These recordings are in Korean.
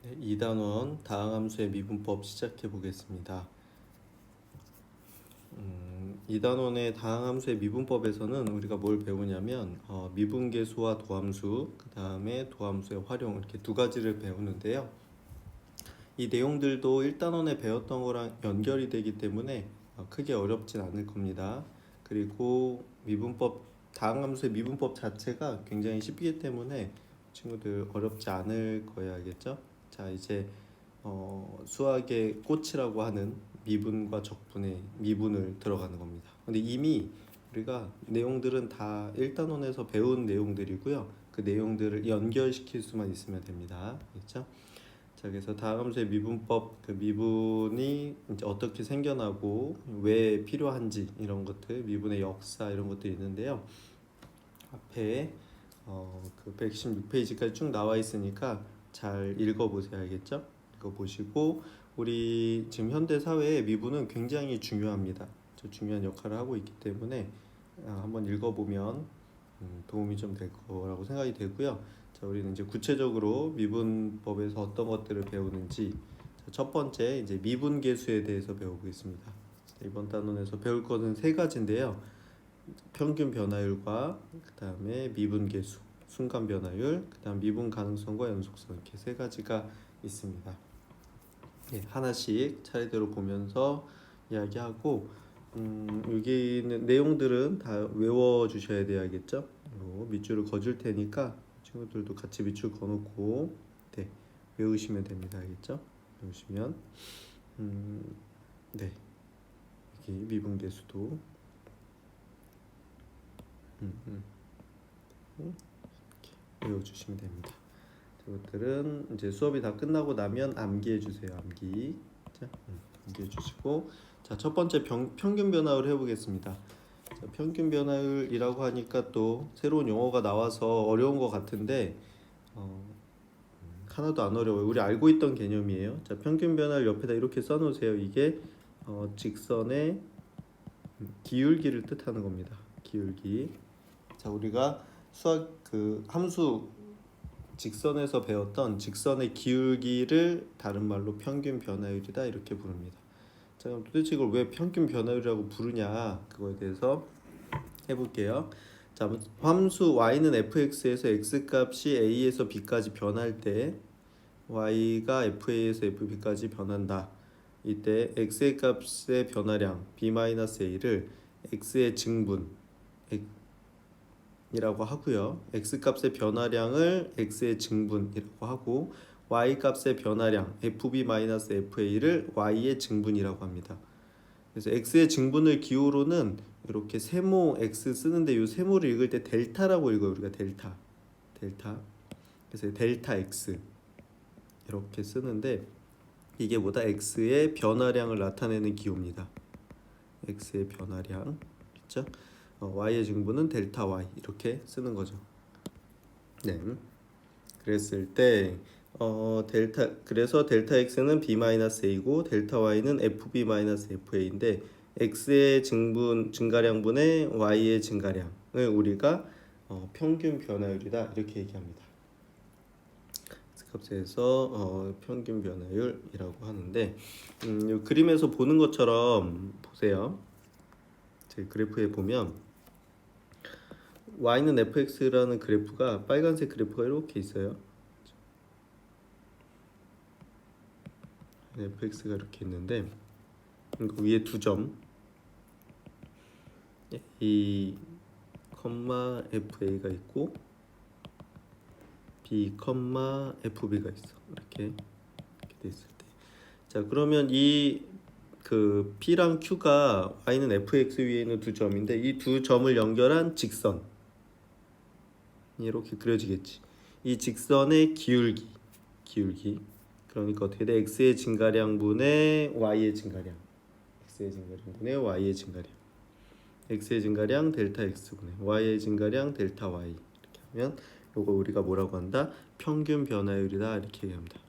네, 2단원 다항함수의 미분법 시작해 보겠습니다. 2단원의 다항함수의 미분법에서는 우리가 뭘 배우냐면 미분계수와 도함수, 그 다음에 도함수의 활용 이렇게 두 가지를 배우는데요. 이 내용들도 1단원에 배웠던 거랑 연결이 되기 때문에 크게 어렵진 않을 겁니다. 그리고 다항함수의 미분법 자체가 굉장히 쉽기 때문에 친구들 어렵지 않을 거예요, 알겠죠? 자, 이제 수학의 꽃이라고 하는 미분과 적분의 미분을 들어가는 겁니다. 근데 이미 우리가 내용들은 다 1단원에서 배운 내용들이고요. 그 내용들을 연결시킬 수만 있으면 됩니다. 그렇죠? 자, 그래서 다함수의 미분법, 그 미분이 이제 어떻게 생겨나고 왜 필요한지 이런 것들, 미분의 역사 이런 것들이 있는데요. 앞에 그 116페이지까지 쭉 나와 있으니까 잘 읽어보세요, 알겠죠? 읽어보시고 우리 지금 현대 사회에 미분은 굉장히 중요합니다. 중요한 역할을 하고 있기 때문에 한번 읽어보면 도움이 좀 될 거라고 생각이 되고요. 자, 우리는 이제 구체적으로 미분법에서 어떤 것들을 배우는지, 자, 첫 번째 이제 미분계수에 대해서 배우겠습니다. 이번 단원에서 배울 것은 세 가지인데요. 평균 변화율과 그 다음에 미분계수, 순간 변화율, 그 다음 미분 가능성과 연속성 이렇게 세 가지가 있습니다. 네, 하나씩 차례대로 보면서 이야기하고 여기 있는 내용들은 다 외워주셔야 돼야겠죠? 밑줄을 그어줄 테니까 친구들도 같이 밑줄 그어놓고 네, 외우시면 됩니다. 알겠죠? 외우시면 네, 여기 미분계수도 이렇게 외워주시면 됩니다. 이것들은 이제 수업이 다 끝나고 나면 암기해 주세요. 암기. 자, 암기해 주시고, 자, 첫 번째 평균 변화율 해보겠습니다. 자, 평균 변화율이라고 하니까 또 새로운 용어가 나와서 어려운 것 같은데 하나도 안 어려워요. 우리 알고 있던 개념이에요. 자, 평균 변화율 옆에다 이렇게 써놓으세요. 이게 직선의 기울기를 뜻하는 겁니다. 기울기. 자, 우리가 수학 그 함수 직선에서 배웠던 직선의 기울기를 다른 말로 평균 변화율이다 이렇게 부릅니다. 자, 그럼 도대체 이걸 왜 평균 변화율이라고 부르냐 그거에 대해서 해볼게요. 자, 함수 y는 fx에서 x 값이 a에서 b까지 변할 때 y가 fa에서 fb까지 변한다. 이때 x의 값의 변화량 b-a를 x의 증분 이라고 하고요. x 값의 변화량을 x의 증분이라고 하고 y 값의 변화량 fb-fa를 y의 증분이라고 합니다. 그래서 x의 증분을 기호로는 이렇게 세모 x 쓰는데 이 세모를 읽을 때 델타라고 읽어요. 우리가 델타. 그래서 델타 x 이렇게 쓰는데 이게 뭐다? x의 변화량을 나타내는 기호입니다. x의 변화량. 그렇죠? y의 증분은 델타 y 이렇게 쓰는 거죠. 네. 그랬을 때 그래서 델타 x는 b-a고 델타 y는 fb-fa인데 x의 증가량분의 y의 증가량을 우리가 평균 변화율이다 이렇게 얘기합니다. 값에서 평균 변화율이라고 하는데 이 그림에서 보는 것처럼 보세요. 제 그래프에 보면 y는 fx라는 그래프가 빨간색 그래프가 이렇게 있어요. fx가 이렇게 있는데 그 위에 두 점 a, fa가 있고 b, fb가 있어. 이렇게 돼 있을 때. 자, 그러면 이 그 p랑 q가 y는 fx 위에 있는 두 점인데 이 두 점을 연결한 직선 이렇게 그려지겠지. 이 직선의 기울기 그러니까 어떻게 돼? x의 증가량분의 y의 증가량 x의 증가량분의 y의 증가량 x의 증가량 델타 x분의 y의 증가량 델타 y 이렇게 하면 요거 우리가 뭐라고 한다? 평균 변화율이다 이렇게 얘기합니다.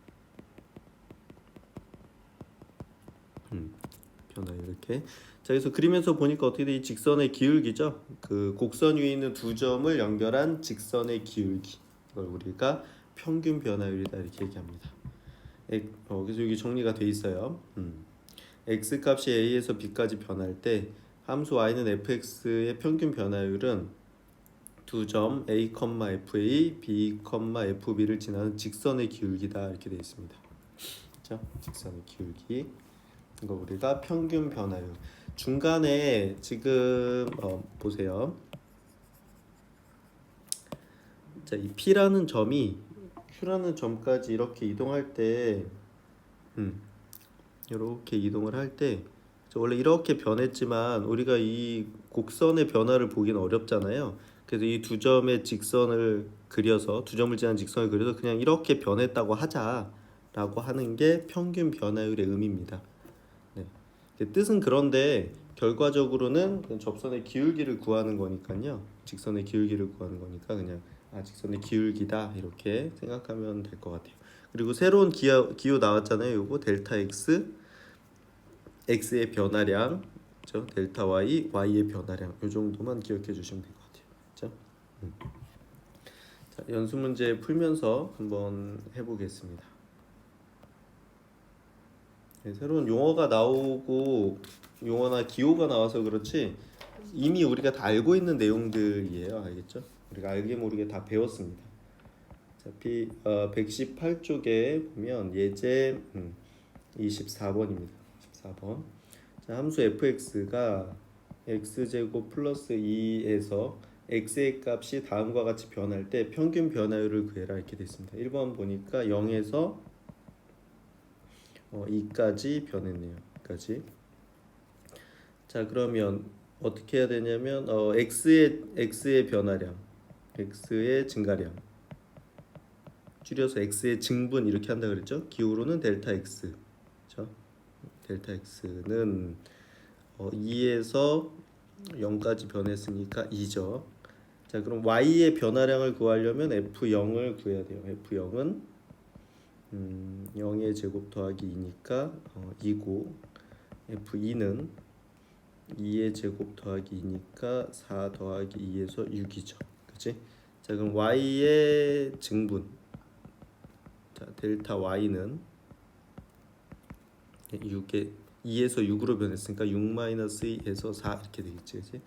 변화율 이렇게. 자, 그래서 그림에서 보니까 어떻게 돼? 이 직선의 기울기죠. 그 곡선 위에 있는 두 점을 연결한 직선의 기울기. 이걸 우리가 평균 변화율이다 이렇게 얘기합니다. 그래서 여기 정리가 돼 있어요. x 값이 a에서 b까지 변할 때 함수 y는 fx의 평균 변화율은 두 점 a, fa, b, fb를 지나는 직선의 기울기다 이렇게 되어 있습니다. 그렇죠? 직선의 기울기. 이거 우리가 평균 변화율. 중간에 지금 보세요. 자, 이 P라는 점이 Q라는 점까지 이렇게 이동할 때, 이렇게 이동을 할 때, 원래 이렇게 변했지만 우리가 이 곡선의 변화를 보기는 어렵잖아요. 그래서 이 두 점의 직선을 그려서 두 점을 지난 직선을 그려서 그냥 이렇게 변했다고 하자라고 하는 게 평균 변화율의 의미입니다. 네. 뜻은 그런데 결과적으로는 접선의 기울기를 구하는 거니까요. 직선의 기울기를 구하는 거니까 그냥 직선의 기울기다 이렇게 생각하면 될 것 같아요. 그리고 새로운 기호 나왔잖아요. 요거 델타 x, x의 변화량, 그렇죠? 델타 y, y의 변화량. 요 정도만 기억해 주시면 될 것 같아요. 그렇죠? 자, 연습 문제 풀면서 한번 해보겠습니다. 네, 새로운 용어가 나오고 용어나 기호가 나와서 그렇지 이미 우리가 다 알고 있는 내용들이에요. 알겠죠? 우리가 알게 모르게 다 배웠습니다. 자, 118쪽에 보면 예제 24번입니다. 24번. 자, 함수 fx가 x제곱 플러스 2에서 x의 값이 다음과 같이 변할 때 평균 변화율을 구해라 이렇게 됐습니다. 1번 보니까 0에서 2까지 변했네요. 2까지. 자, 그러면 어떻게 해야 되냐면 x의 변화량, x의 증가량, 줄여서 x의 증분 이렇게 한다 그랬죠? 기호로는 델타 x. 그렇죠? 델타 x는 2에서 0까지 변했으니까 2죠. 자, 그럼 y의 변화량을 구하려면 f0을 구해야 돼요. f0은 0의 제곱 더하기 2니까 2고 f2는 2의 제곱 더하기 2니까 4 더하기 2에서 6이죠. 그치? 자, 그럼 y의 증분. 자, 델타 y는 6에 2에서 6으로 변했으니까 6-2에서 4 이렇게 되겠지. 그치?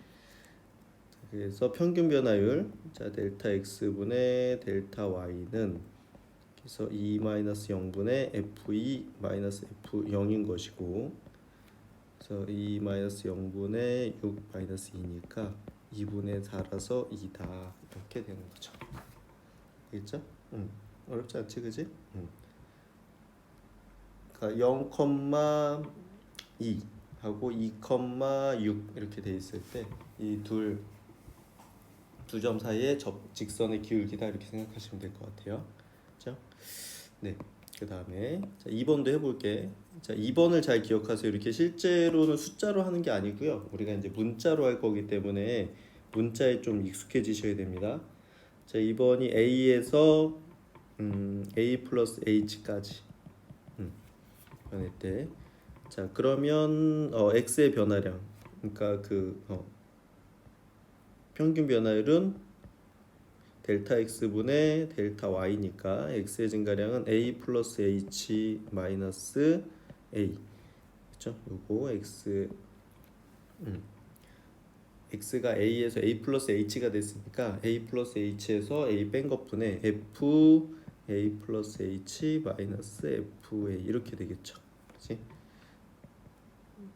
그래서 평균 변화율. 자, 델타 x분의 델타 y는 그래서 2-0분의 f2-f0인 것이고 그래서 2-0분의 6-2니까 2분의 4라서 2다 이렇게 되는 거죠. 알겠죠? 어렵지 않지, 그지? 그러니까 0,2 하고 2,6 이렇게 돼 있을 때 이 두 점 사이의 직선의 기울기다 이렇게 생각하시면 될 것 같아요. 그렇죠? 네. 그 다음에 2번도 해볼게. 자, 2번을 잘 기억하세요. 이렇게 실제로는 숫자로 하는 게 아니고요. 우리가 이제 문자로 할 거기 때문에 문자에 좀 익숙해지셔야 됩니다. 자, 2번이 A에서 A 플러스 H까지 변했대. 자, 그러면 X의 변화량, 그러니까 평균 변화율은 델타 x분의 델타 y니까 x의 증가량은 a 플러스 h 마이너스 a. 그렇죠? 요거 x가 a에서 a 플러스 h가 됐으니까 a 플러스 h에서 a 뺀 것분의 f a 플러스 h 마이너스 fa 이렇게 되겠죠. 그렇지?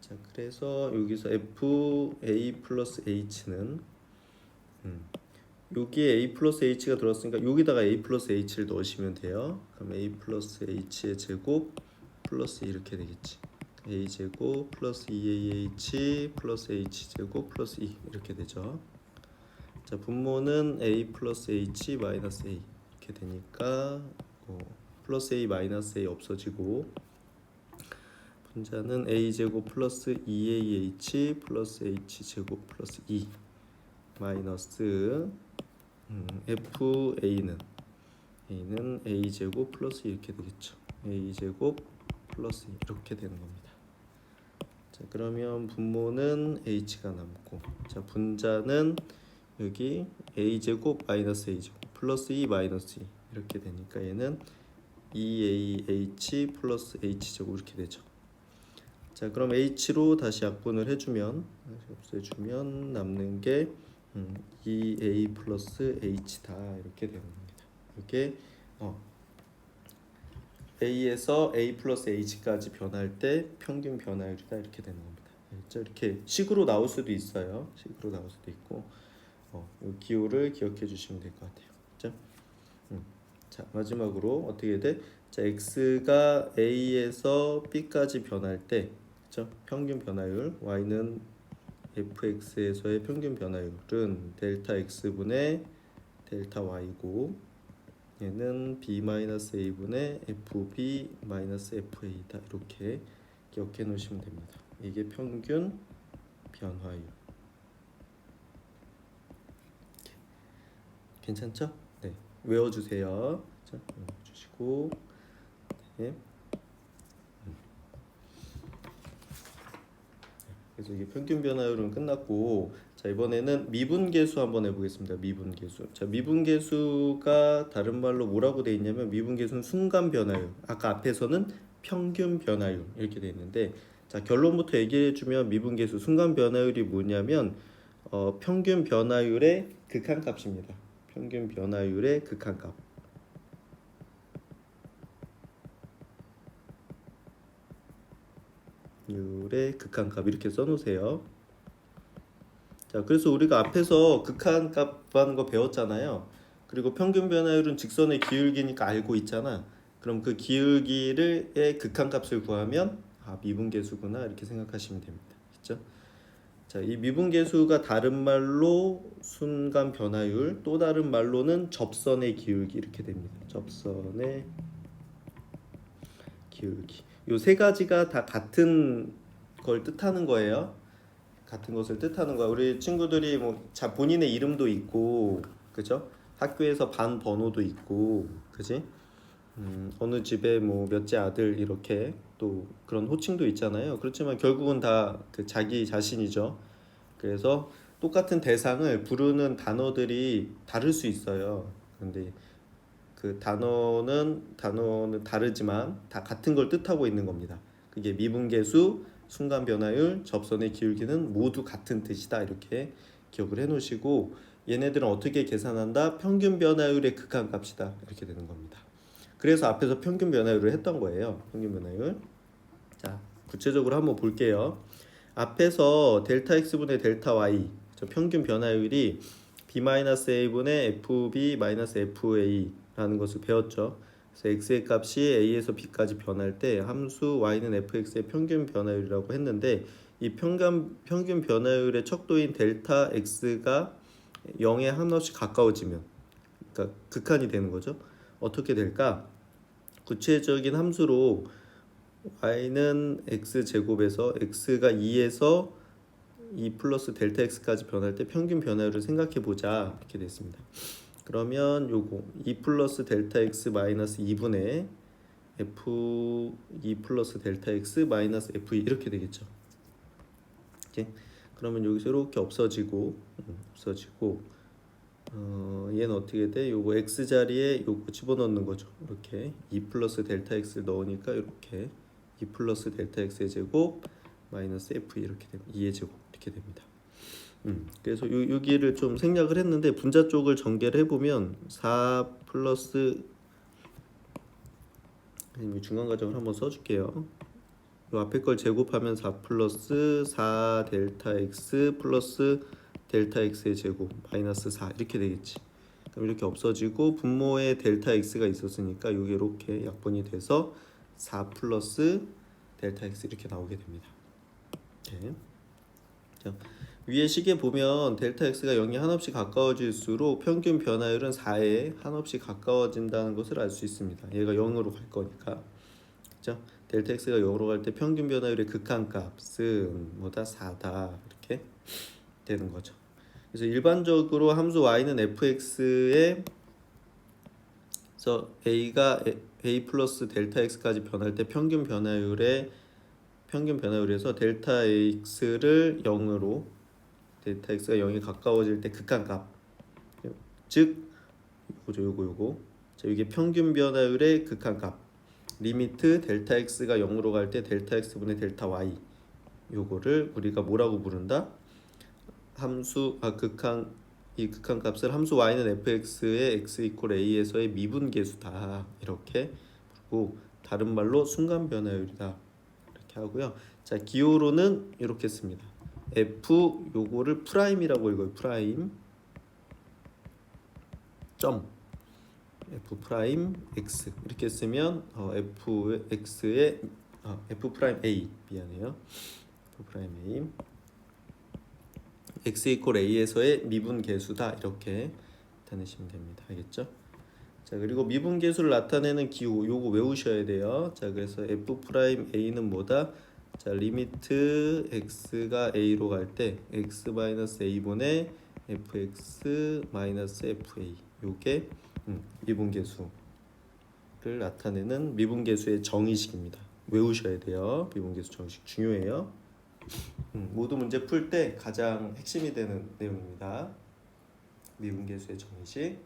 자, 그래서 여기서 f a 플러스 h는 여기에 a 플러스 h가 들어왔으니까 여기다가 a 플러스 h를 넣으시면 돼요. 그럼 a 플러스 h의 제곱 플러스 이렇게 되겠지. a 제곱 플러스 2ah 플러스 h 제곱 플러스 2 이렇게 되죠. 자, 분모는 a 플러스 h 마이너스 a 이렇게 되니까 플러스 a 마이너스 a 없어지고 분자는 a 제곱 플러스 2ah 플러스 h 제곱 플러스 2 마이너스 FA는 A 제곱 플러스 이렇게 되겠죠. A 제곱 플러스 이렇게 되는 겁니다. 자, 그러면 분모는 H가 남고, 자, 분자는 여기 A 제곱 마이너스 A 제곱 플러스 2 마이너스 2 이렇게 되니까 얘는 2AH 플러스 H제곱 이렇게 되죠. 자, 그럼 H로 다시 약분을 해주면 없애주면 남는 게 2A 플러스 H다 이렇게 되는 겁니다. 이게 A에서 A 플러스 H까지 변할 때 평균 변화율이다 이렇게 되는 겁니다. 그렇죠? 이렇게 식으로 나올 수도 있어요. 식으로 나올 수도 있고 이 기호를 기억해 주시면 될 것 같아요. 그렇죠? 자, 마지막으로 어떻게 돼? 자, X가 A에서 B까지 변할 때 그렇죠? 평균 변화율 Y는 fx에서의 평균 변화율은 델타 x분의 델타 y고 얘는 b-a분의 fb-fa다 이렇게 기억해 놓으시면 됩니다. 이게 평균 변화율. 괜찮죠? 네, 외워주세요. 자, 외워주시고 네. 그래서 이게 평균 변화율은 끝났고, 자 이번에는 미분계수 한번 해보겠습니다. 미분계수. 자, 미분계수가 다른 말로 뭐라고 돼 있냐면 미분계수는 순간 변화율. 아까 앞에서는 평균 변화율 이렇게 돼 있는데, 자 결론부터 얘기해주면 미분계수 순간 변화율이 뭐냐면 평균 변화율의 극한값입니다. 평균 변화율의 극한값. 율의 극한값 이렇게 써놓으세요. 자, 그래서 우리가 앞에서 극한값 하는 거 배웠잖아요. 그리고 평균 변화율은 직선의 기울기니까 알고 있잖아. 그럼 그 기울기의 극한값을 구하면 미분계수구나 이렇게 생각하시면 됩니다. 그렇죠? 자, 이 미분계수가 다른 말로 순간 변화율, 또 다른 말로는 접선의 기울기 이렇게 됩니다. 접선의 기울기. 요 세 가지가 다 같은 걸 뜻하는 거예요. 같은 것을 뜻하는 거야. 우리 친구들이 뭐 본인의 이름도 있고, 그죠? 학교에서 반 번호도 있고, 그지? 어느 집에 뭐 몇째 아들 이렇게 또 그런 호칭도 있잖아요. 그렇지만 결국은 다 그 자기 자신이죠. 그래서 똑같은 대상을 부르는 단어들이 다를 수 있어요. 그런데 그 단어는 다르지만 다 같은 걸 뜻하고 있는 겁니다. 그게 미분계수, 순간 변화율, 접선의 기울기는 모두 같은 뜻이다 이렇게 기억을 해놓으시고, 얘네들은 어떻게 계산한다? 평균 변화율의 극한값이다 이렇게 되는 겁니다. 그래서 앞에서 평균 변화율을 했던 거예요. 평균 변화율. 자, 구체적으로 한번 볼게요. 앞에서 델타 x분의 델타 y 저 평균 변화율이 b-a분의 fb-fa라는 것을 배웠죠. 그래서 x의 값이 a에서 b까지 변할 때 함수 y는 fx의 평균 변화율이라고 했는데, 이 평균 변화율의 척도인 델타 x가 0에 한없이 가까워지면, 그러니까 극한이 되는 거죠. 어떻게 될까? 구체적인 함수로 y는 x제곱에서 x가 2에서 2 플러스 델타 x까지 변할 때 평균 변화율을 생각해 보자 이렇게 됐습니다. 그러면 요거 2 플러스 델타 x 마이너스 2분의 f 2 플러스 델타 x 마이너스 f 이렇게 되겠죠. 이렇게. 그러면 여기서 이렇게 없어지고 얘는 어떻게 돼? 요거 x 자리에 요거 집어넣는 거죠. 이렇게 2 플러스 델타 x를 넣으니까 이렇게 2 플러스 델타 x의 제곱 마이너스 f 이렇게 됩니다. 2의 제곱 이렇게 됩니다. 그래서 여기를 좀 생략을 했는데 분자 쪽을 전개를 해보면 4 플러스 중간 과정을 한번 써줄게요. 요 앞에 걸 제곱하면 4 플러스 4 델타 x 플러스 델타 x의 제곱 마이너스 4 이렇게 되겠지. 그럼 이렇게 없어지고 분모에 델타 x가 있었으니까 이게 이렇게 약분이 돼서 4 플러스 델타 x 이렇게 나오게 됩니다. 네. 자, 위에 식에 보면 델타 x가 0에 한없이 가까워질수록 평균 변화율은 4에 한없이 가까워진다는 것을 알 수 있습니다. 얘가 0으로 갈 거니까. 그죠? 델타 x가 0으로 갈 때 평균 변화율의 극한값은 뭐다? 4다. 이렇게 되는 거죠. 그래서 일반적으로 함수 y는 fx에 a가 a 플러스 델타 x까지 변할 때 평균 변화율에서 델타 x를 0으로 델타 x가 0에 가까워질 때 극한값, 즉 요거 자, 이게 평균 변화율의 극한값. 리미트 델타 x가 0으로 갈 때 델타 x분의 델타 y. 요거를 우리가 뭐라고 부른다? 이 극한값을 함수 y는 fx의 x 이퀄 a에서의 미분계수다. 이렇게 부르고 다른 말로 순간 변화율이다. 이렇게 하고요. 자, 기호로는 이렇게 씁니다. f 요거를 프라임이라고 읽어요. 프라임 점 f 프라임 x 이렇게 쓰면 f x의 f 프라임 a 미안해요. f 프라임 a x 이퀄 a에서의 미분계수다. 이렇게 나타내시면 됩니다. 알겠죠? 자, 그리고 미분계수를 나타내는 기호 요거 외우셔야 돼요. 자, 그래서 f 프라임 a는 뭐다? 자, 리미트 x가 a로 갈 때 x 마이너스 a분의 fx 마이너스 fa 요게 미분계수를 나타내는 미분계수의 정의식입니다. 외우셔야 돼요. 미분계수 정의식 중요해요. 모두 문제 풀 때 가장 핵심이 되는 내용입니다. 미분계수의 정의식.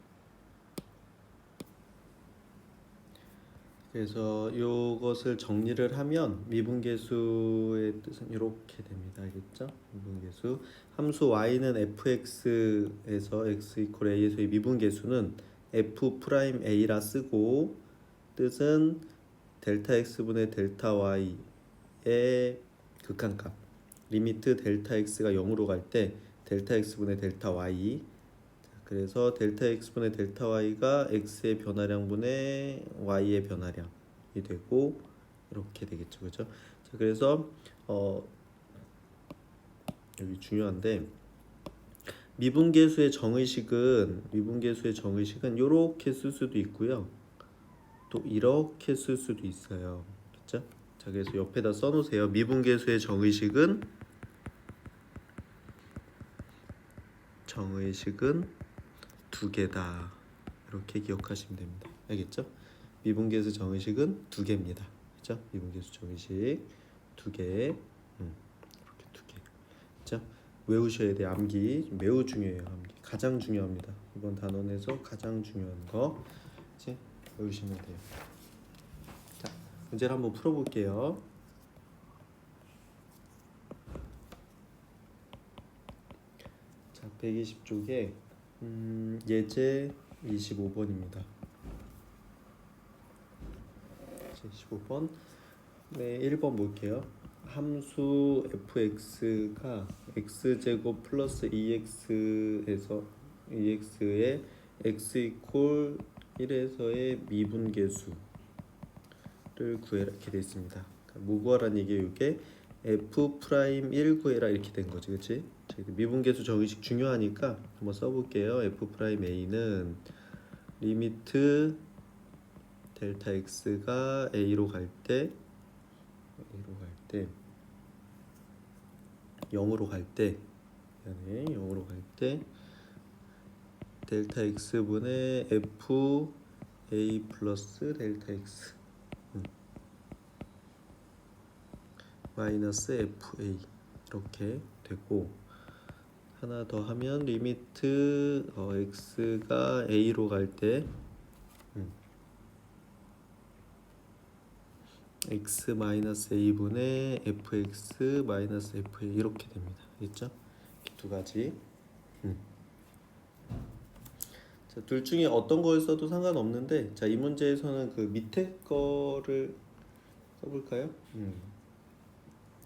그래서 이것을 정리를 하면 미분계수의 뜻은 이렇게 됩니다. 알겠죠? 미분계수 함수 y는 fx에서 x 이퀄 a에서의 미분계수는 f 프라임 a라 쓰고 뜻은 델타 x분의 델타 y의 극한값 리미트 델타 x가 0으로 갈 때 델타 x분의 델타 y. 그래서 델타 x분의 델타 y가 x의 변화량분의 y의 변화량이 되고 이렇게 되겠죠, 그렇죠? 자, 그래서 여기 중요한데 미분계수의 정의식은 이렇게 쓸 수도 있고요, 또 이렇게 쓸 수도 있어요, 그렇죠? 자, 그래서 옆에다 써놓으세요. 미분계수의 정의식은 두 개다. 이렇게 기억하시면 됩니다. 알겠죠? 미분계수 정의식은 두 개입니다. 그렇죠? 미분계수 정의식 두 개. 이렇게 두 개. 그렇죠? 외우셔야 돼요. 암기 매우 중요해요. 암기 가장 중요합니다. 이번 단원에서 가장 중요한 거 이제 외우시면 돼요. 자, 문제를 한번 풀어볼게요. 자, 120쪽에 예제 25번입니다. 25번. 네, 1번 볼게요. 함수 fx가 x제곱 플러스 2x에서 2x의 x 이퀄 1에서의 미분계수를 구해라 이렇게 되어 있습니다. 그러니까 뭐 구하라는 얘기예요. 이게 f 프라임 1 구해라 이렇게 된 거지, 그렇지? 미분계수 정의식 중요하니까 한번 써볼게요. f 프라임 a는 리미트 델타 x가 a로 갈 때 0으로 갈 때 델타 x분의 f a 플러스 델타 x 마이너스 fa 이렇게 되고, 하나 더 하면 리미트 x가 a로 갈 때 x 마이너스 a분의 fx 마이너스 fa 이렇게 됩니다. 알겠죠? 두 가지. 자, 둘 중에 어떤 걸 써도 상관없는데, 자, 이 문제에서는 그 밑에 거를 써볼까요?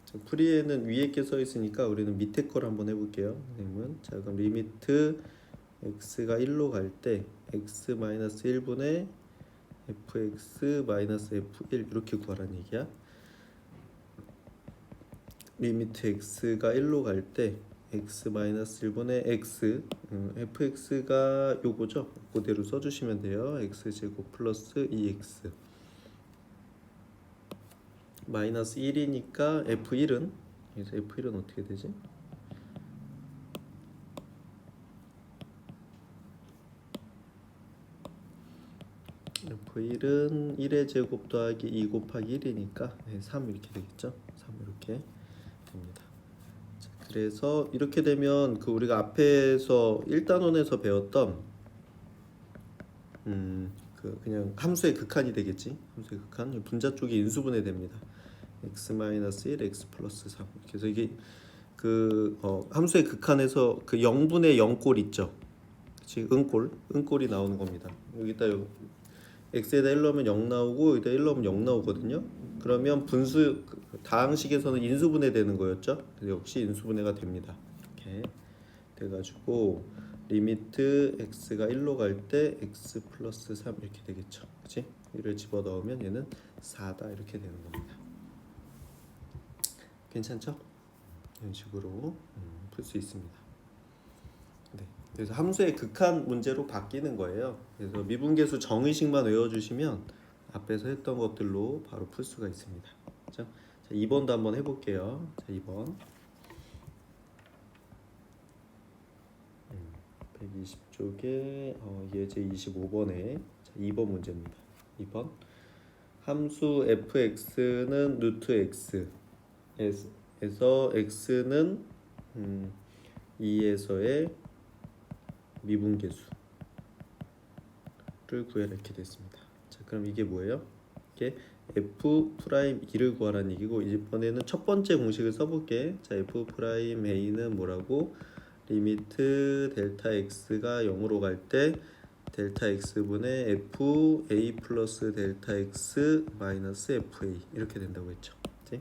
자, 풀이에는 위에 게 써 있으니까 우리는 밑에 걸 한번 해볼게요. 선생님은 자, 그럼 리미트 x가 1로 갈 때 x 마이너스 1분의 fx 마이너스 f1 이렇게 구하라는 얘기야. 리미트 x가 1로 갈 때 x 마이너스 1분의 x fx가 요거죠. 그대로 써주시면 돼요. x제곱 플러스 2x 마이너스 1이니까 f1은 그래서 f1은 어떻게 되지? f1은 1의 제곱 더하기 2 곱하기 1이니까 3 이렇게 되겠죠? 3 이렇게 됩니다. 자, 그래서 이렇게 되면 그 우리가 앞에서 1단원에서 배웠던 그냥 함수의 극한이 되겠지. 함수의 극한 분자 쪽이 인수분해 됩니다. x-1 x 플러스 3. 그래서 이게 함수의 극한에서 그 0분의 0꼴 있죠. 그치? 은꼴이 나오는 겁니다. 여기다 x에다 1 넣으면 0 나오고 여기다 1 넣으면 0 나오거든요. 그러면 분수 다항식에서는 인수분해 되는 거였죠. 역시 인수분해가 됩니다. 이렇게 돼가지고 리미트 x가 1로 갈 때 x 플러스 3 이렇게 되겠죠. 그치? 이를 집어넣으면 얘는 4다 이렇게 되는 겁니다. 괜찮죠? 이런 식으로 풀 수 있습니다. 네. 그래서 함수의 극한 문제로 바뀌는 거예요. 그래서 미분계수 정의식만 외워주시면 앞에서 했던 것들로 바로 풀 수가 있습니다. 그렇죠? 자, 2번도 한번 해볼게요. 자, 2번 120쪽에 예제 25번에 자, 2번 문제입니다. 2번 함수 fx는 루트 x에서 x는 2에서의 미분계수를 구해라 이렇게 됐습니다. 자, 그럼 이게 뭐예요? 이게 f'2를 구하라는 얘기고 이번에는 첫 번째 공식을 써볼게. 자, f'a는 뭐라고? 리미트 델타 x가 0으로 갈 때 델타 x분의 fa 플러스 델타 x 마이너스 fa 이렇게 된다고 했죠. 그치?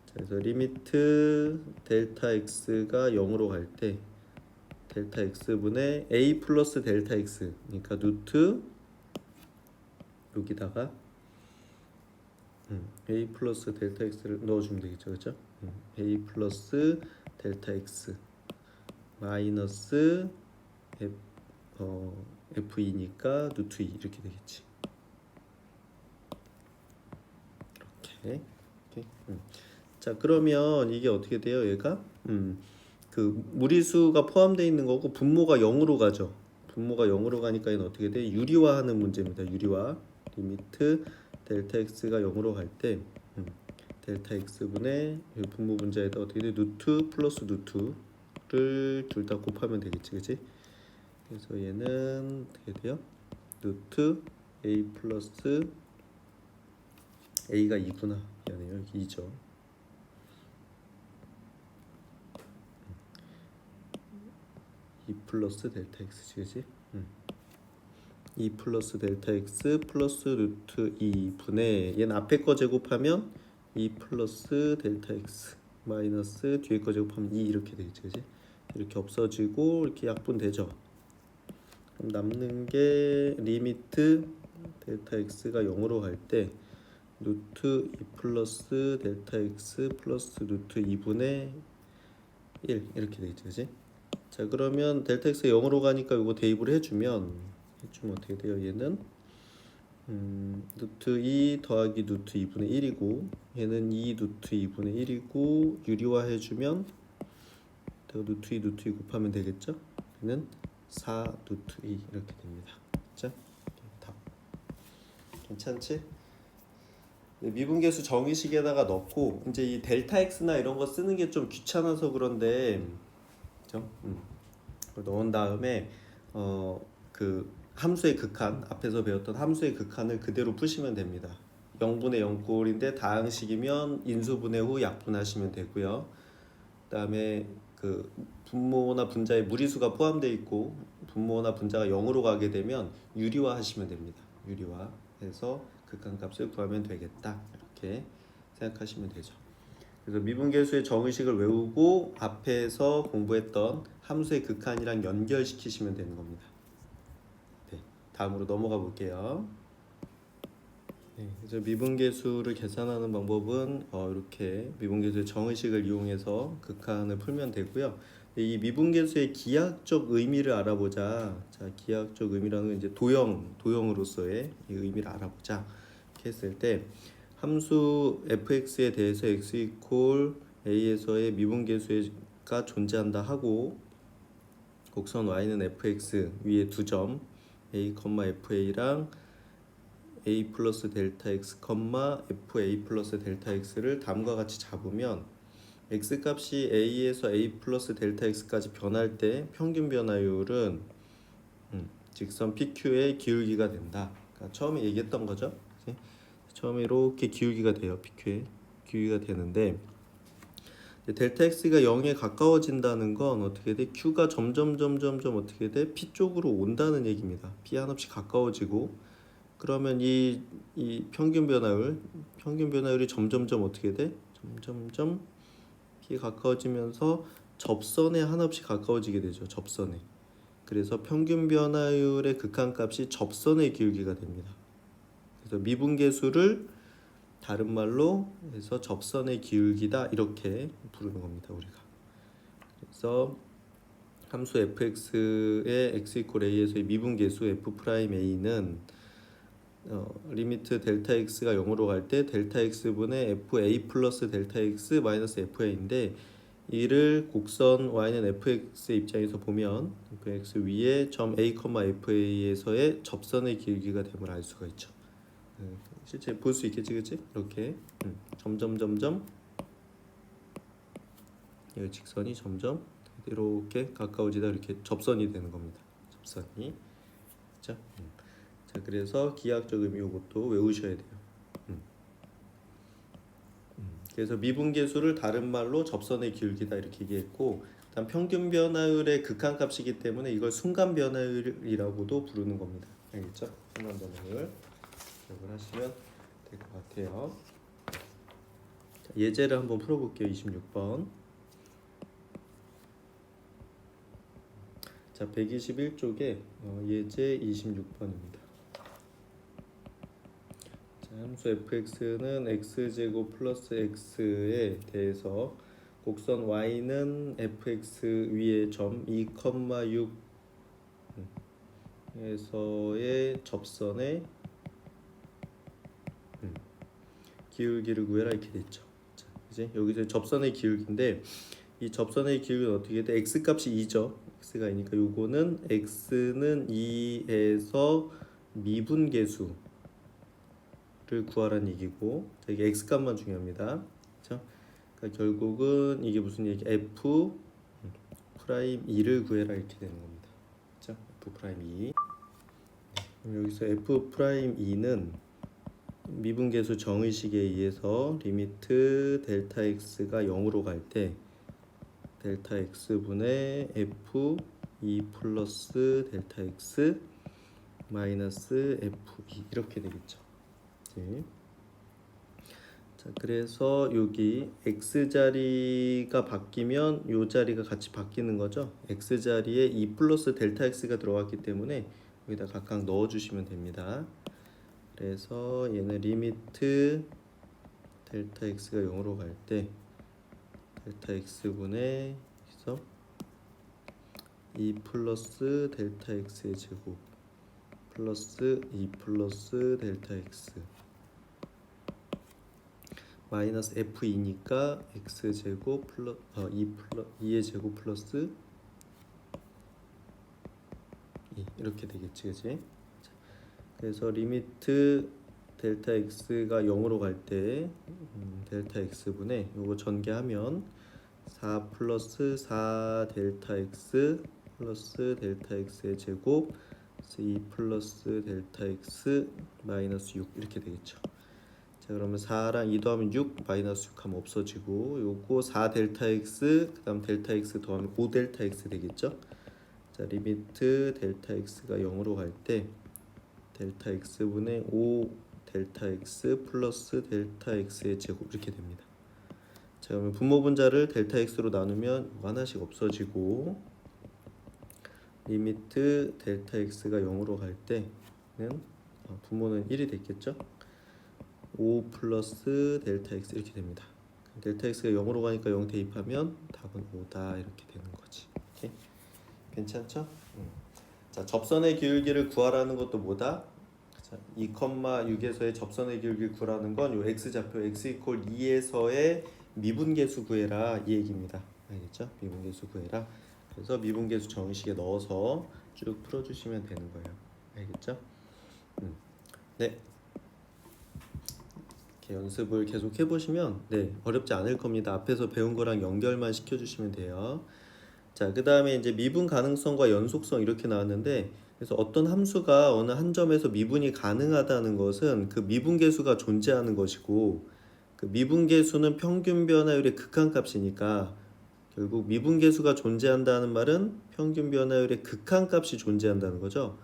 자, 그래서 리미트 델타 x가 0으로 갈 때 델타 x분의 a 플러스 델타 x 그러니까 루트 여기다가 a 플러스 델타 x를 넣어주면 되겠죠, 그렇죠? a 플러스 델타 x 마이너스 f2니까 루트 2 이렇게 되겠지. 이렇게. 자, 그러면 이게 어떻게 돼요? 얘가 그 무리수가 포함되어 있는 거고 분모가 0으로 가죠. 분모가 0으로 가니까 얘는 어떻게 돼? 유리화하는 문제입니다. 유리화. 리미트 델타 x가 0으로 갈 때 델타 x분의 분모 분자에다 어떻게 돼? 루트 플러스 루트를 둘 다 곱하면 되겠지, 그치? 그래서 얘는 어떻게 돼요? 루트 a 플러스 a가 2구나. 미안해요, 여기 2죠. 2 플러스 델타 x, 그치? 2 플러스 델타 x 플러스 루트 2분의 얘는 앞에 거 제곱하면 2 플러스 델타 x 마이너스 뒤에 거 제곱하면 2 이렇게 되겠지, 그치? 이렇게 없어지고 이렇게 약분되죠. 그럼 남는 게 리미트 델타 x가 0으로 갈 때 루트 2 플러스 델타 x 플러스 루트 2분의 1 이렇게 되겠지, 그치? 자, 그러면 델타 x가 0으로 가니까 이거 대입을 해주면 어떻게 돼요? 얘는 루트 2 더하기 루트 2분의 1이고 얘는 2 루트 2분의 1이고 유리화 해주면 루트 2 루트 2 곱하면 되겠죠? 얘는 4 루트 2 이렇게 됩니다. 자, 답. 괜찮지? 미분계수 정의식에다가 넣고 이제 이 델타 x나 이런 거 쓰는 게 좀 귀찮아서 그런데 그죠? 넣은 다음에 그 함수의 극한 앞에서 배웠던 함수의 극한을 그대로 푸시면 됩니다. 0분의 0꼴인데 다항식이면 인수분해 후 약분하시면 되고요. 그다음에 그 분모나 분자에 무리수가 포함되어 있고 분모나 분자가 0으로 가게 되면 유리화 하시면 됩니다. 유리화해서 극한값을 구하면 되겠다. 이렇게 생각하시면 되죠. 그래서 미분계수의 정의식을 외우고 앞에서 공부했던 함수의 극한이랑 연결시키시면 되는 겁니다. 네, 다음으로 넘어가 볼게요. 네, 그래서 미분계수를 계산하는 방법은 이렇게 미분계수의 정의식을 이용해서 극한을 풀면 되고요. 이 미분계수의 기하학적 의미를 알아보자. 자, 기하학적 의미라는 건 이제 도형으로서의 이 의미를 알아보자. 이렇게 했을 때 함수 fx에 대해서 x 이퀄 a에서의 미분계수가 존재한다 하고 곡선 y는 fx 위에 두 점 a, fa랑 a 플러스 델타 x, fa 플러스 델타 x를 다음과 같이 잡으면 x 값이 a에서 a 플러스 델타 x까지 변할 때 평균 변화율은 직선 PQ의 기울기가 된다. 그러니까 처음에 얘기했던 거죠. 그치? 처음에 이렇게 기울기가 돼요. PQ의 기울기가 되는데 델타 x가 0에 가까워진다는 건 어떻게 돼? q가 점점 어떻게 돼? p 쪽으로 온다는 얘기입니다. p 한없이 가까워지고 그러면 이 평균 변화율이 점점 어떻게 돼? 점점 p에 가까워지면서 접선에 한없이 가까워지게 되죠. 접선에. 그래서 평균 변화율의 극한값이 접선의 기울기가 됩니다. 그래서 미분계수를 다른 말로 해서 접선의 기울기다 이렇게 부르는 겁니다. 우리가. 그래서 함수 fx의 x 이퀄 a에서의 미분계수 f'a는 리미트 델타 x가 0으로 갈 때 델타 x분의 fa 플러스 델타 x 마이너스 fa인데 이를 곡선 y는 fx의 입장에서 보면 fx 위에 점 a, fa에서의 접선의 기울기가 됨을 알 수가 있죠. 실제 볼 수 있겠지, 그치? 이렇게 점점 이 직선이 점점 이렇게 가까워지다 이렇게 접선이 되는 겁니다. 접선이. 자, 자 그래서 기하학적 의미 이것도 외우셔야 돼요. 그래서 미분계수를 다른 말로 접선의 기울기다 이렇게 얘기했고, 그다음 평균 변화율의 극한값이기 때문에 이걸 순간 변화율이라고도 부르는 겁니다. 알겠죠? 순간 변화율 기억을 하시면 될 것 같아요. 자, 예제를 한번 풀어볼게요. 26번. 자, 121쪽에 예제 26번입니다. 함수 fx는 x제곱 플러스 x에 대해서 곡선 y는 fx 위에 점 2,6 에서의 접선의 기울기를 구해라 이렇게 됐죠. 자, 이제 여기서 접선의 기울기인데 이 접선의 기울기는 어떻게 돼? x 값이 2죠. x가 2니까 요거는 x는 2에서 미분계수 를 구하라는 얘기고, 자, 이게 x 값만 중요합니다. 그렇죠? 그러니까 결국은 이게 무슨 얘기? f 프라임 2를 구해라 이렇게 되는 겁니다. 그렇죠? f 프라임 2. 그럼 여기서 f 프라임 2는 미분계수 정의식에 의해서 리미트 델타 x가 0으로 갈 때 델타 x분의 f 2 플러스 델타 x 마이너스 f2 이렇게 되겠죠. 네. 자, 그래서 여기 x 자리가 바뀌면 요 자리가 같이 바뀌는 거죠. x 자리에 2 플러스 델타 x가 들어갔기 때문에 여기다 각각 넣어 주시면 됩니다. 그래서 얘는 리미트 델타 x가 0으로 갈 때 델타 x분의 그래서 2 플러스 델타 x의 제곱 플러스 2 플러스 델타 x 마이너스 f2니까 x제곱 플러스 2의 제곱 플러스 2 이렇게 되겠지, 그치? 그래서 리미트 델타 x가 0으로 갈 때 델타 x분의 요거 전개하면 4 플러스 4 델타 x 플러스 델타 x의 제곱 2 플러스 델타 x 마이너스 6 이렇게 되겠죠. 자, 그러면 4랑 2 더하면 6 마이너스 6 하면 없어지고 요거 4 델타 x 그 다음 델타 x 더하면 5 델타 x 되겠죠. 자, 리미트 델타 x가 0으로 갈 때 델타 x분의 5 델타 x 플러스 델타 x의 제곱 이렇게 됩니다. 자, 그러면 분모분자를 델타 x로 나누면 하나씩 없어지고 리미트 델타 x가 0으로 갈 때는 분모는 1이 됐겠죠. 5 플러스 델타 x 이렇게 됩니다. 델타 x가 0으로 가니까 0 대입하면 답은 5다 이렇게 되는 거지. 오케이? 괜찮죠? 자, 접선의 기울기를 구하라는 것도 뭐다? 자, 2,6에서의 접선의 기울기를 구하라는 건 요 x좌표 x 이퀄 2에서의 미분계수 구해라 이 얘기입니다. 알겠죠? 미분계수 구해라. 그래서 미분계수 정의식에 넣어서 쭉 풀어주시면 되는 거예요. 알겠죠? 네. 연습을 계속 해보시면 어렵지 않을 겁니다. 앞에서 배운 거랑 연결만 시켜주시면 돼요. 자, 그 다음에 이제 미분 가능성과 연속성 이렇게 나왔는데 그래서 어떤 함수가 어느 한 점에서 미분이 가능하다는 것은 그 미분계수가 존재하는 것이고, 그 미분계수는 평균 변화율의 극한값이니까 결국 미분계수가 존재한다는 말은 평균 변화율의 극한값이 존재한다는 거죠.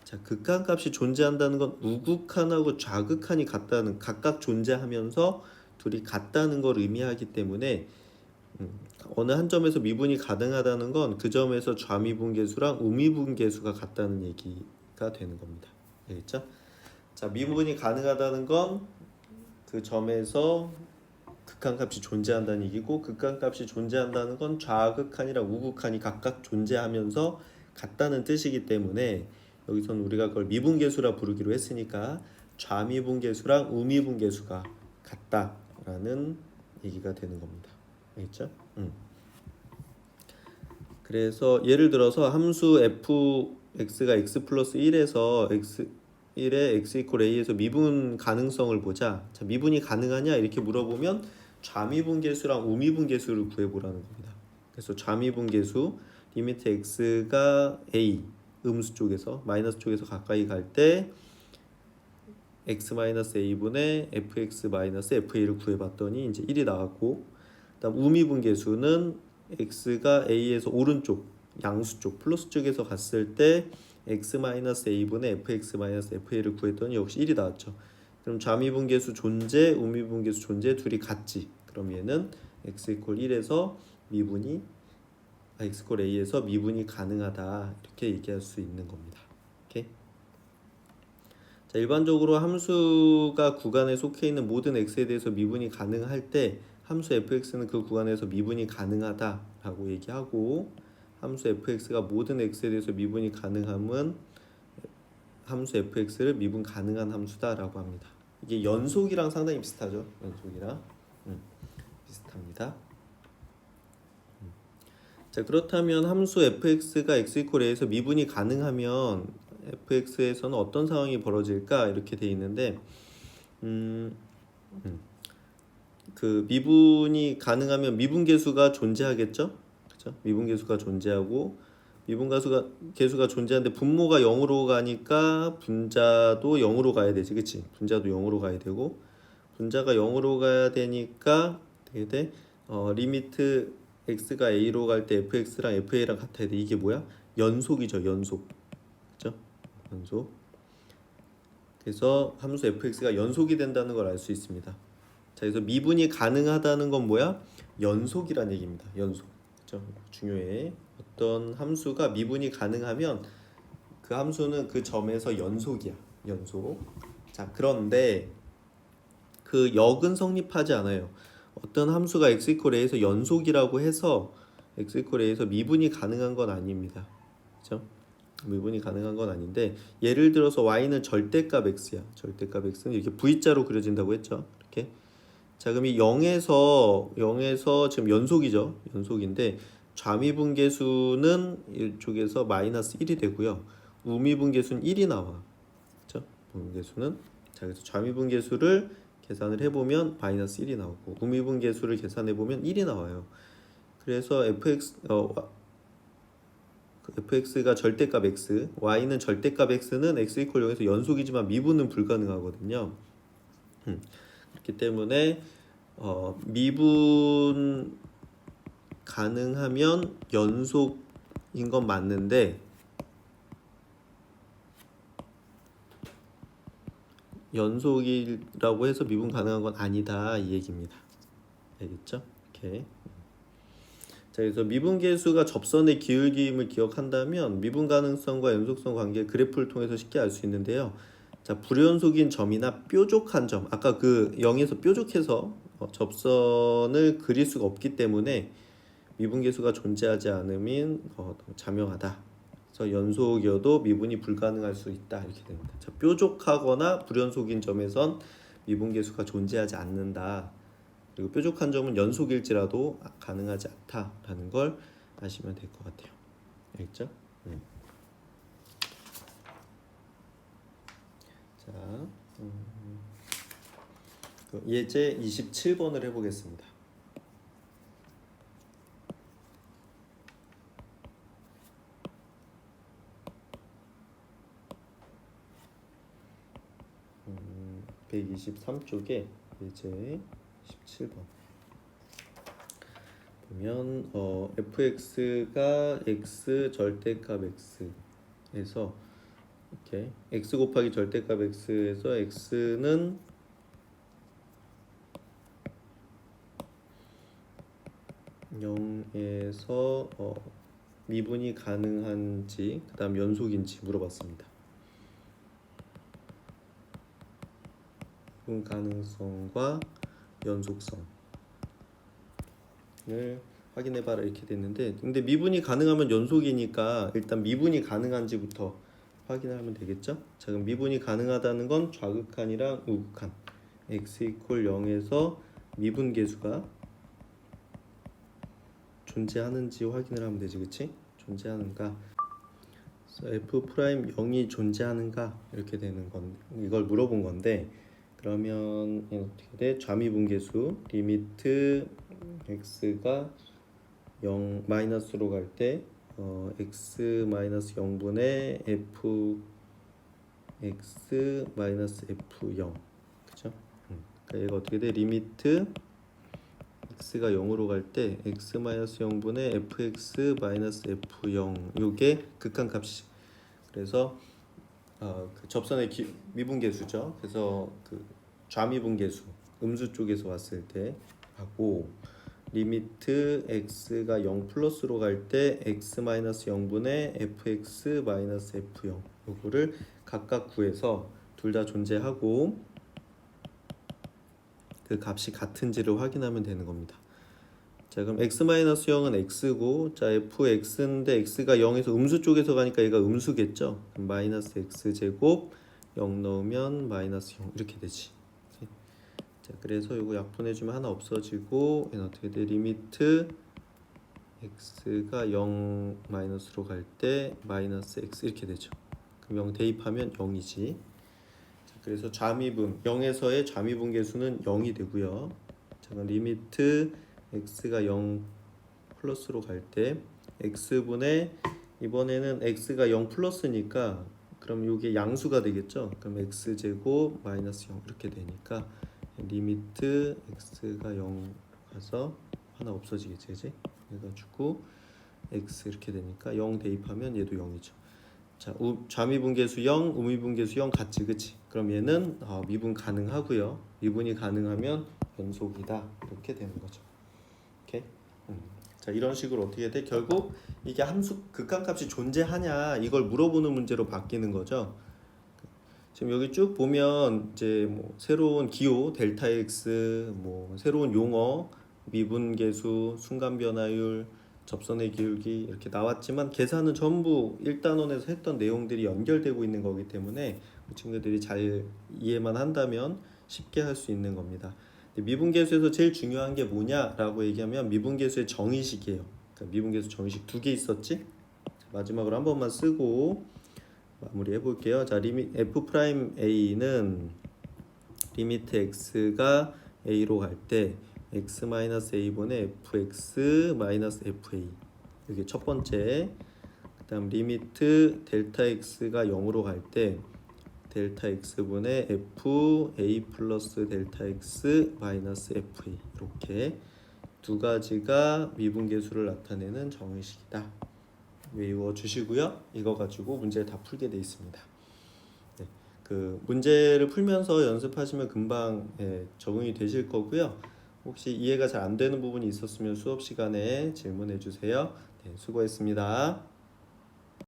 자, 극한값이 존재한다는 건 우극한하고 좌극한이 같다는, 각각 존재하면서 둘이 같다는 걸 의미하기 때문에 어느 한 점에서 미분이 가능하다는 건 그 점에서 좌미분계수랑 우미분계수가 같다는 얘기가 되는 겁니다. 알겠죠? 자, 미분이 가능하다는 건 그 점에서 극한값이 존재한다는 얘기고, 극한값이 존재한다는 건 좌극한이랑 우극한이 각각 존재하면서 같다는 뜻이기 때문에 여기서는 우리가 그걸 미분계수라 부르기로 했으니까 좌미분계수랑 우미분계수가 같다라는 얘기가 되는 겁니다. 알겠죠? 그래서 예를 들어서 함수 fx가 x 플러스 1에서 x 1에 x 이퀄 a에서 미분 가능성을 보자. 자, 미분이 가능하냐 이렇게 물어보면 좌미분계수랑 우미분계수를 구해보라는 겁니다. 그래서 좌미분계수 리미트 x가 a 음수 쪽에서 마이너스 쪽에서 가까이 갈 때 x-a분의 fx-fa를 구해봤더니 이제 1이 나왔고, 그다음 우미분계수는 x가 a에서 오른쪽 양수 쪽 플러스 쪽에서 갔을 때 x-a분의 fx-fa를 구했더니 역시 1이 나왔죠. 그럼 좌미분계수 존재, 우미분계수 존재 둘이 같지. 그럼 얘는 x 이퀄 1에서 미분이 x 이퀄 a에서 미분이 가능하다 이렇게 얘기할 수 있는 겁니다. 오케이? 자, 일반적으로 함수가 구간에 속해 있는 모든 x에 대해서 미분이 가능할 때 함수 fx는 그 구간에서 미분이 가능하다라고 얘기하고, 함수 fx가 모든 x에 대해서 미분이 가능함은 함수 fx를 미분 가능한 함수다라고 합니다. 이게 연속이랑 상당히 비슷하죠. 연속이랑 비슷합니다. 자, 그렇다면 함수 fx가 x 이퀄 a에서 미분이 가능하면 fx에서는 어떤 상황이 벌어질까 이렇게 돼 있는데, 그 미분이 가능하면 미분계수가 존재하겠죠. 그렇죠? 미분계수가 존재하고, 미분계수가 존재하는데 분모가 0으로 가니까 분자도 0으로 가야 되지, 그치? 분자도 0으로 가야 되고, 분자가 0으로 가야 되니까 되게 돼. 리미트 x가 a로 갈 때 fx랑 fa랑 같아야 돼. 이게 뭐야? 연속이죠, 연속. 그렇죠? 연속. 그래서 함수 fx가 연속이 된다는 걸 알 수 있습니다. 자, 그래서 미분이 가능하다는 건 뭐야? 연속이란 얘기입니다. 연속. 그렇죠? 중요해. 어떤 함수가 미분이 가능하면 그 함수는 그 점에서 연속이야. 연속. 자, 그런데 그 역은 성립하지 않아요. 어떤 함수가 x 이퀄 a에서 연속이라고 해서 x 이퀄 a에서 미분이 가능한 건 아닙니다. 그렇죠? 미분이 가능한 건 아닌데, 예를 들어서 y는 절대값 x야. 절대값 x는 이렇게 V자로 그려진다고 했죠. 이렇게. 자, 그럼 이 0에서 지금 연속이죠. 연속인데 좌미분계수는 이쪽에서 마이너스 1이 되고요. 우미분계수는 1이 나와. 그렇죠? 분계수는. 자, 그래서 좌미분계수를 계산을 해보면 마이너스 1이 나오고, 우미분계수를 계산해보면 1이 나와요. 그래서 fx가 절대값 x, y는 절대값 x는 x 이퀄 0에서 연속이지만 미분은 불가능하거든요. 그렇기 때문에 미분 가능하면 연속인 건 맞는데, 연속이라고 해서 미분 가능한 건 아니다 이 얘기입니다. 알겠죠? 이렇게. 자, 그래서 미분계수가 접선의 기울기임을 기억한다면 미분 가능성과 연속성 관계 그래프를 통해서 쉽게 알 수 있는데요. 자, 불연속인 점이나 뾰족한 점, 아까 그 0에서 뾰족해서 접선을 그릴 수가 없기 때문에 미분계수가 존재하지 않으면 자명하다. 그래서 연속이어도 미분이 불가능할 수 있다 이렇게 됩니다. 자, 뾰족하거나 불연속인 점에선 미분계수가 존재하지 않는다. 그리고 뾰족한 점은 연속일지라도 가능하지 않다라는 걸 아시면 될 것 같아요. 알겠죠? 자, 예제 27번을 해보겠습니다. 23쪽에 예제 17번 보면 fx가 x 절대값 x에서 이렇게 x 곱하기 절대값 x에서 x는 0에서 미분이 가능한지 그 다음 연속인지 물어봤습니다. 미분 가능성과 연속성을 확인해봐라 이렇게 됐는데, 근데 미분이 가능하면 연속이니까 일단 미분이 가능한지부터 확인을 하면 되겠죠. 자, 그럼 미분이 가능하다는 건 좌극한이랑 우극한 x 이퀄 0에서 미분 계수가 존재하는지 확인을 하면 되지, 그치? 존재하는가? f 프라임 0이 존재하는가? 이렇게 되는 건 이걸 물어본 건데, 그러면 어떻게 돼? 좌미분계수 리미트 x가 0 마이너스로 갈 때 x 마이너스 0분의 f x 마이너스 f0, 그죠? 그러니까 얘가 어떻게 돼? 리미트 x가 0으로 갈 때 x 마이너스 0분의 fx 마이너스 f0 요게 극한값이. 그래서 그 접선의 미분계수죠. 그래서 그 좌미분계수 음수 쪽에서 왔을 때 하고, 리미트 x가 0 플러스로 갈 때 x 마이너스 0분의 fx 마이너스 f0 요거를 각각 구해서 둘 다 존재하고 그 값이 같은지를 확인하면 되는 겁니다. 자, 그럼 x-0은 x고, 자 fx인데 x가 0에서 음수 쪽에서 가니까 얘가 음수겠죠. 그럼 마이너스 x제곱 0 넣으면 마이너스 0 이렇게 되지. 자, 그래서 이거 약분해주면 하나 없어지고 얘는 어떻게 돼? 리미트 x가 0 마이너스로 갈 때 마이너스 x 이렇게 되죠. 그럼 0 대입하면 0이지. 그래서 좌미분 0에서의 좌미분 계수는 0이 되고요. 자, 그럼 리미트 x가 0 플러스로 갈 때 x분의, 이번에는 x가 0 플러스니까 그럼 이게 양수가 되겠죠. 그럼 x제곱 마이너스 0 이렇게 되니까 리미트 x가 0 가서 하나 없어지겠지, 그지? 해가지고 x 이렇게 되니까 0 대입하면 얘도 0이죠. 자, 좌미분계수 0, 우미분계수 0 같지, 그치? 그럼 얘는 미분 가능하고요. 미분이 가능하면 연속이다 이렇게 되는 거죠. 오케이? 자, 이런 식으로 어떻게 돼? 결국 이게 함수 극한값이 존재하냐 이걸 물어보는 문제로 바뀌는 거죠. 지금 여기 쭉 보면 이제 뭐 새로운 기호 델타 x, 뭐 새로운 용어 미분계수, 순간변화율, 접선의 기울기 이렇게 나왔지만 계산은 전부 1단원에서 했던 내용들이 연결되고 있는 거기 때문에 친구들이 잘 이해만 한다면 쉽게 할 수 있는 겁니다. 미분계수에서 제일 중요한 게 뭐냐라고 얘기하면 미분계수의 정의식이에요. 그러니까 미분계수 정의식 2개 있었지? 마지막으로 한 번만 쓰고 마무리해 볼게요. 자, 리밋 f 프라임 a는 리미트 x가 a로 갈 때 x 마이너스 a분의 fx 마이너스 fa 이게 첫 번째. 그다음 리미트 델타 x가 0으로 갈 때 델타 x분의 f a 플러스 델타 x 마이너스 fa 이렇게 두 가지가 미분계수를 나타내는 정의식이다. 외워 주시고요. 이거 가지고 문제 다 풀게 돼 있습니다. 네, 그 문제를 풀면서 연습하시면 금방 적응이 되실 거고요. 혹시 이해가 잘 안 되는 부분이 있었으면 수업 시간에 질문해 주세요. 네, 수고했습니다.